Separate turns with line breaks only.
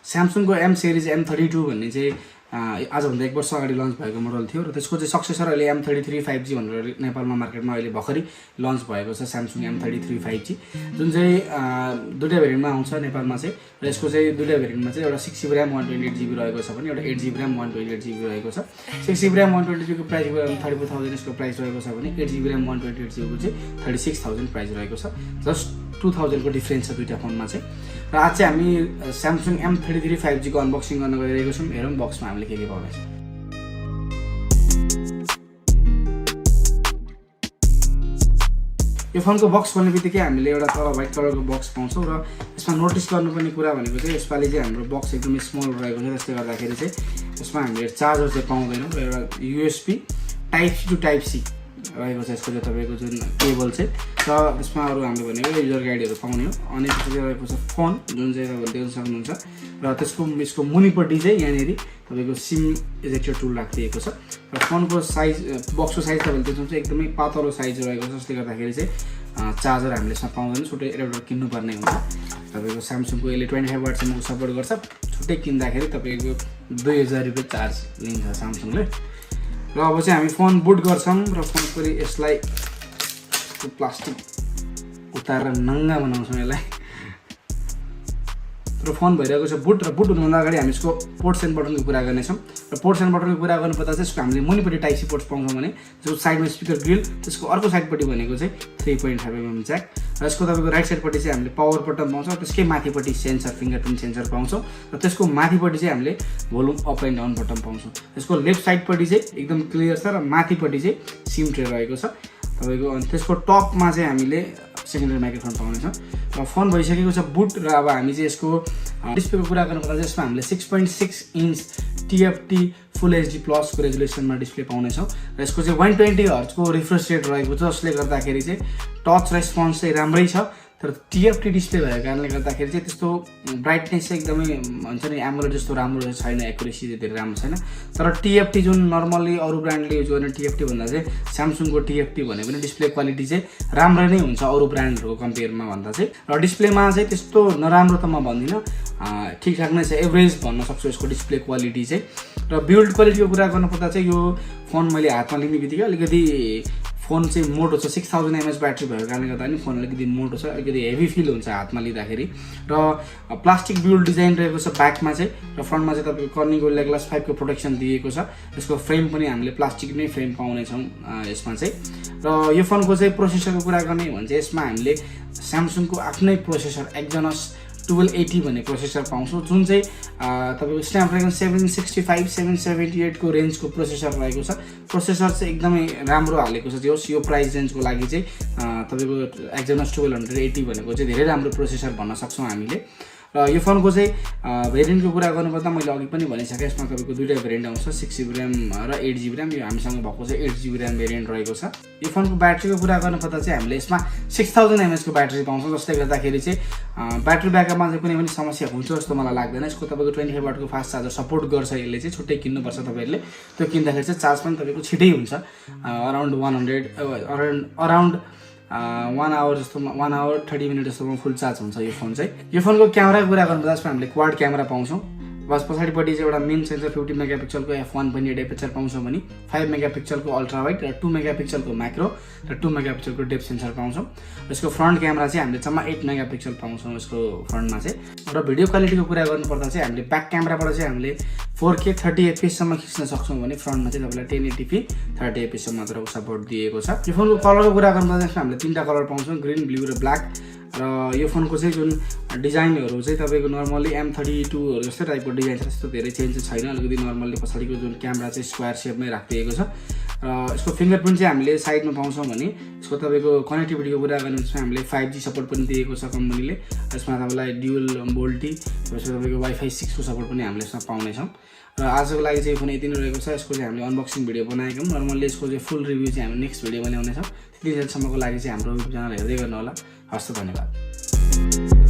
स्यामसङको M series M32 भन्ने चाहिँ आजभन्दा 1 वर्ष अगाडि लन्च भएको मोडल थियो र त्यसको चाहिँ सक्सेसर अहिले M33 5G भनेर नेपालमा मार्केटमा अहिले भर्खरै लन्च भएको छ स्यामसङ M33 5G जुन चाहिँ दुईटा भेरिएन्टमा आउँछ नेपालमा चाहिँ र यसको चाहिँ दुईटा भेरिएन्टमा चाहिँ एउटा 6GB RAM 128GB रहेको छ भने एउटा 8GB RAM 128GB रहेको छ 6GB RAM 128GB को प्राइस 34,000 यसको प्राइस रहेको छ भने 8GB RAM 128GB को चाहिँ 36,000 प्राइस रहेको छ जस्ट 2000 को डिफरेन्स छ दुईटा फोनमा चाहिँ र आज चाहिँ हामी स्यामसङ M33 5G को अनबक्सिङ गर्न गइरहेको छौं हेरौँ बक्समा हामीले के पाउँछ यो फोनको बक्स खोल्नेबित्तिकै हामीले एउटा तल व्हाइट कलरको बक्स पाउँछौं र यसमा नोटिस गर्नुपर्ने कुरा भनेको चाहिँ यसपालि चाहिँ हाम्रो बक्स एकदमै स्मल रहेको छ त्यसले गर्दाखेरि चाहिँ यसमा हामीले चार्जर चाहिँ पाउँदैनौँ र एउटा USB type C to type C रहेको छ यसको चाहिँ तपाईको जुन केबल चाहिँ र त्यसमा अरु हामीले भनेको युजर गाइडहरु पाउने हो अनि त्यसपछि रहेको छ फोन जुन चाहिँ तपाईले देख्न सक्नुहुन्छ र त्यसको मुनिपट्टि चाहिँ यहाँनेरि तपाईको सिम इजेक्टर टुल राखिएको छ र फोनको साइज बक्सको साइज तपाईले देख्नुहुन्छ एकदमै पातलो साइज रहेको छ जसले गर्दाखेरि चाहिँ चार्जर हामीले यसमा पाउँदैन छुट्टै एडाप्टर किन्नु पर्ने हुन्छ तपाईको स्यामसङको यसले 25 वाटसम्मको सपोर्ट गर्छ छुट्टै किन्दाखेरि तपाईको 2000 रुपैयाँ चार्ज लिन्छ स्यामसङले र अब चाहिँ हामी फोन बुट गर्छौं र फोन फेरि यसलाई प्लास्टिक उतारेर नंगा बनाउँछौं यसलाई र फोन भइरहेको छ बुट र बुट हुनुभन्दा अगाडि हामी यसको पोर्ट्स एन्ड बटनको कुरा गर्नेछौं र पोर्ट्स एन्ड बटनको कुरा गर्नुपर्दा चाहिँ यसको हामीले मुनिपट्टि टाइप सी पोर्ट्स पाउँछौं भने त्यसको साइडमा स्पिकर ग्रिल त्यसको अर्को साइडपट्टि भनेको चाहिँ 3.5 mm ज्याक र यसको तपाईको राइट साइडपट्टि चाहिँ हामीले पावर बटन पाउँछौं त्यसकै माथिपट्टि सेन्सर फिंगरप्रिन्ट सेन्सर पाउँछौं र त्यसको माथिपट्टि चाहिँ हामीले volume up and down button पाउँछौं यसको लेफ्ट साइडपट्टि चाहिँ एकदम क्लियर छ र माथिपट्टि चाहिँ सिम ट्रे रहेको छ तपाईको अनि त्यसको टपमा चाहिँ हामीले सेकेन्डरी माइक्रोफोन पाउनेछौं र फोन भइसकेको छ बुट र अब हामी चाहिँ यसको डिस्प्लेको कुरा गर्नुपर्दा चाहिँ यसमा हामीले 6.6 इन्च TFT फुल HD प्लस को रेजोल्युसनमा डिस्प्ले पाउनेछौं र यसको चाहिँ 120 हर्ट्ज को रिफ्रेश रेट रहेको छ जसले गर्दाखेरि चाहिँ टच रेस्पोन्स चाहिँ राम्रै छ तर TFT डिस्प्ले भएको कारणले गर्दाखेरि चाहिँ त्यस्तो ब्राइटनेस चाहिँ एकदमै भन्छ नि एमोलेड जस्तो राम्रो छैन एक्युरेसी चाहिँ धेरै राम्रो छैन तर TFT जुन नर्मली अरु ब्रान्डले युज गर्ने TFT भन्दा चाहिँ स्यामसङको TFT भने पनि डिस्प्ले क्वालिटी चाहिँ राम्रो नै हुन्छ अरु ब्रान्डहरुको कम्पेयरमा भन्दा चाहिँ र डिस्प्लेमा चाहिँ त्यस्तो नराम्रो त म भन्दिन ठीकठाक नै छ एभरेज भन्न सक्छु यसको डिस्प्ले क्वालिटी चाहिँ र बिल्ड क्वालिटीको कुरा गर्नुपर्दा चाहिँ यो फोन मैले हातमा लिनेबित्तिकै अलिकति फोन चाहिँ मोटो छ 6000 mAh ब्याट्री भएको कारणले गर्दा नि फोन अलिकति मोटो छ अलिकति हेभी फिल हुन्छ हातमा लिँदाखेरि र प्लास्टिक बिल्ड डिजाइन रहेको छ ब्याकमा चाहिँ र फ्रन्टमा चाहिँ तपाईको कर्निङ गोरिल्ला ग्लास 5 को प्रोटेक्सन दिएको छ यसको फ्रेम पनि हामीले प्लास्टिक नै फ्रेम पाउने छौं यसमा चाहिँ र यो फोनको चाहिँ प्रोसेसरको कुरा गर्ने हो भने चाहिँ यसमा हामीले स्यामसङको आफ्नै प्रोसेसर एक्जनस 1280 भन्ने प्रोसेसर पाउँछौं जुन चाहिँ तपाईको स्न्यापड्रैगन 765 778 को रेन्जको प्रोसेसर रहेको छ प्रोसेसर चाहिँ एकदमै राम्रो हालेको छ यो प्राइस रेन्जको लागि चाहिँ तपाईको एक्जनस 1280 भनेको चाहिँ धेरै राम्रो प्रोसेसर भन्न सक्छौं हामीले र यो फोनको चाहिँ भेरिएन्टको कुरा गर्नुपर्दा मैले अघि पनि भनिसके यसमा तपाईको दुईटा भेरिएन्ट आउँछ 6GB RAM र 8GB RAM यो हामीसँग भएको चाहिँ 8GB RAM भेरिएन्ट रहेको छ यो फोनको ब्याट्रीको कुरा गर्नुपर्दा चाहिँ हामीले यसमा 6000 mAh को ब्याट्री पाउँछौं जसले गर्दाखेरि चाहिँ ब्याट्री ब्याकअपमा चाहिँ कुनै पनि समस्या हुन्छ जस्तो मलाई लाग्दैन यसको तपाईको 25 वाट को फास्ट चार्जर सपोर्ट गर्छ यसले चाहिँ छुट्टै किन्नु पर्छ तपाईहरुले त्यो किन्दाखेरि चाहिँ चार्ज पनि तपाईको छिटै हुन्छ अराउन्ड 1 आवर जस्तो 1 आवर 30 मिनेट जस्तोमा फुल चार्ज हुन्छ यो फोन चाहिँ यो फोनको क्यामेराको कुरा गर्नुपर्दा यसमा हामीले क्वाड क्यामेरा पाउँछौं बस पछाडीपट्टि चाहिँ एउटा मेन सेन्सर 50 मेगापिक्सलको f1.8 एपर्चर पाउँछौं भने 5 मेगापिक्सलको अल्ट्रा वाइड र 2 मेगापिक्सलको म्याक्रो र 2 मेगापिक्सलको डेप्थ सेन्सर पाउँछौं यसको फ्रन्ट क्यामेरा चाहिँ हामीले जम्मा 8 मेगापिक्सल पाउँछौं यसको फ्रन्टमा चाहिँ र भिडियो क्वालिटीको कुरा गर्नुपर्दा चाहिँ हामीले ब्याक क्यामेराबाट चाहिँ हामीले 4K 30 fps सम्म खिच्न सक्छौं भने फ्रन्टमा चाहिँ तपाईलाई 1080p 30 fps सम्म मात्रको सपोर्ट दिएको छ यो फोनको कलरको कुरा गर्नुपर्दा चाहिँ हामीले तीनटा कलर पाउँछौं ग्रीन ब्लू र ब्ल्याक र यो फोनको चाहिँ जुन डिजाइनहरु चाहिँ तपाईको नर्मली M32 हरु जस्तो टाइपको डिजाइन छ त्यस्तो धेरै चेन्ज छैन अलिकति नर्मली पछाडीको जुन क्यामेरा चाहिँ स्क्वायर शेपमै राखिएको छ र यसको फिंगरप्रिन्ट चाहिँ हामीले साइडमा पाउँछौं भने यसको तपाईको कनेक्टिभिटीको कुरा गर्ने भने हामीले 5G सपोर्ट पनि दिएको छ कम्पनीले यसमा तपाईलाई ड्युअल मोल्टी त्यसपछि तपाईको वाइफाई 6 को सपोर्ट पनि हामीले यसमा पाउने छौं र आजको लागि चाहिँ फोन यति नै रहेको छ यसको चाहिँ हामीले अनबक्सिङ भिडियो बनाएको छौं नर्मली यसको चाहिँ फुल रिभ्यु चाहिँ हामी नेक्स्ट भिडियोमा ल्याउने छौं त्यतिखेरसम्मको लागि चाहिँ हाम्रो युट्युब च्यानल हेर्दै गर्नु होला हस्त धन्यवाद